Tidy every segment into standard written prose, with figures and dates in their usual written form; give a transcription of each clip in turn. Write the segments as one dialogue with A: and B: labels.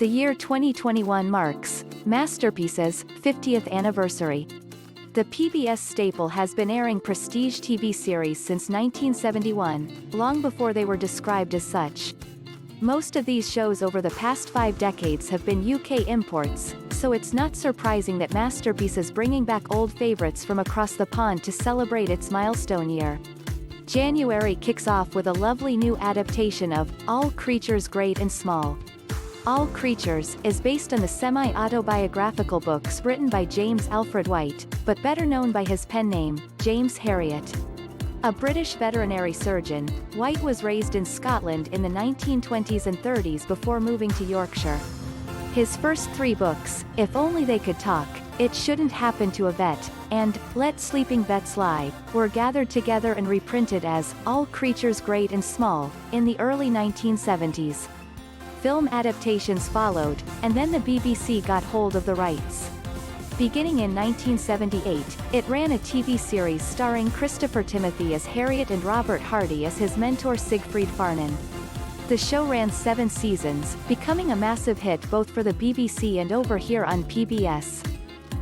A: The year 2021 marks Masterpiece's 50th anniversary. The PBS staple has been airing prestige TV series since 1971, long before they were described as such. Most of these shows over the past 5 decades have been UK imports, so it's not surprising that Masterpiece is bringing back old favorites from across the pond to celebrate its milestone year. January kicks off with a lovely new adaptation of All Creatures Great and Small. All Creatures is based on the semi-autobiographical books written by James Alfred Wight, but better known by his pen name, James Herriot. A British veterinary surgeon, Wight was raised in Scotland in the 1920s and 30s before moving to Yorkshire. His first 3 books, If Only They Could Talk, It Shouldn't Happen to a Vet, and Let Sleeping Vets Lie, were gathered together and reprinted as All Creatures Great and Small in the early 1970s. Film adaptations followed, and then the BBC got hold of the rights. Beginning in 1978, it ran a TV series starring Christopher Timothy as Herriot and Robert Hardy as his mentor Siegfried Farnon. The show ran 7 seasons, becoming a massive hit both for the BBC and over here on PBS.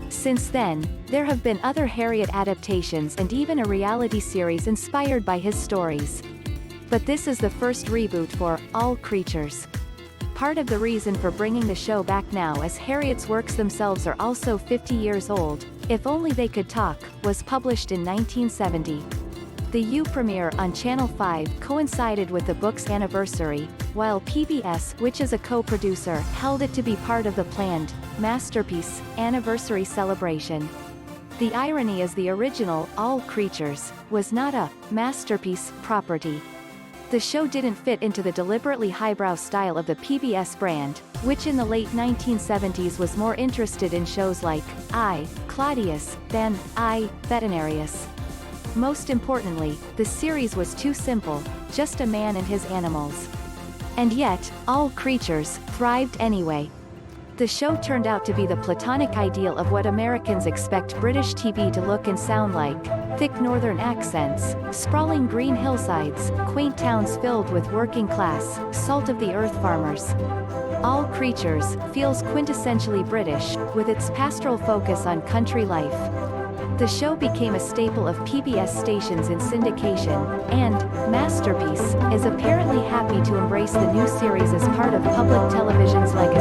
A: Since then, there have been other Herriot adaptations and even a reality series inspired by his stories. But this is the first reboot for All Creatures. Part of the reason for bringing the show back now is Herriot's works themselves are also 50 years old. If Only They Could Talk was published in 1970. The U premiere on Channel 5 coincided with the book's anniversary, while PBS, which is a co-producer, held it to be part of the planned Masterpiece anniversary celebration. The irony is the original All Creatures was not a Masterpiece property. The show didn't fit into the deliberately highbrow style of the PBS brand, which in the late 1970s was more interested in shows like I, Claudius, than I, Veterinarius. Most importantly, the series was too simple, just a man and his animals. And yet, All Creatures thrived anyway. The show turned out to be the platonic ideal of what Americans expect British TV to look and sound like: thick northern accents, sprawling green hillsides, quaint towns filled with working-class, salt-of-the-earth farmers. All Creatures feels quintessentially British, with its pastoral focus on country life. The show became a staple of PBS stations in syndication, and Masterpiece is apparently happy to embrace the new series as part of public television's legacy.